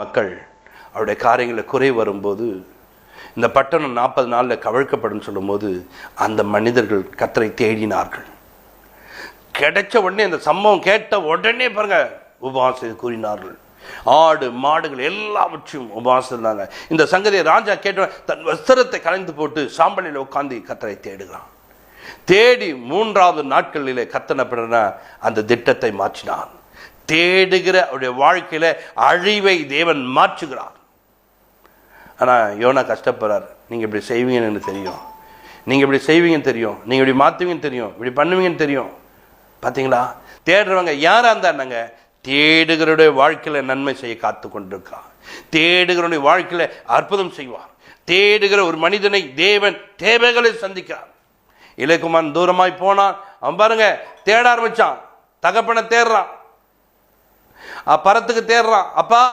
மக்கள் அவருடைய காரியங்களை குறை வரும்போது இந்த பட்டணம் 40 நாளில் கவிழ்க்கப்படும் சொல்லும்போது அந்த மனிதர்கள் கர்த்தரை தேடினார்கள். கிடைச்ச உடனே அந்த சம்பவம் கேட்ட உடனே பாருங்க உபவாசம் கூறினார்கள். ஆடு மாடுகள் எல்லாவற்றையும் உபவாசம் இருந்தாங்க. இந்த சங்கதியை ராஜா கேட்ட தன் வஸ்திரத்தை கலைந்து போட்டு சாம்பலில் உட்கார்ந்து கர்த்தரை தேடுகிறான். தேடி 3வது நாட்களிலே கர்த்தனை அந்த திட்டத்தை மாற்றினான். தேடுகிற அவருடைய வாழ்க்கையில அழிவை தேவன் மாற்றுகிறார். ஆனா யோனா கஷ்டப்படுறார். நீங்க இப்படி செய்வீங்கன்னு தெரியும், நீங்க இப்படி செய்வீங்கன்னு தெரியும், நீங்க இப்படி மாத்துவீங்கன்னு தெரியும், இப்படி பண்ணுவீங்கன்னு தெரியும். பாத்தீங்களா, தேடுறவங்க யாரா இருந்தாங்க, தேடுகிறவருடைய வாழ்க்கையில நன்மை செய்ய காத்து கொண்டிருக்கிறார். தேடுகிறவருடைய வாழ்க்கையில அற்புதம் செய்வார். தேடுகிற ஒரு மனிதனை தேவன் தேவைகளை சந்திக்கிறார். இளையகுமாரன் தூரமாய் போனான். அவன் பாருங்க தேட ஆரம்பிச்சான். தகப்பனை தேடுறான், பரத்துக்கு தேடுறான். அப்பா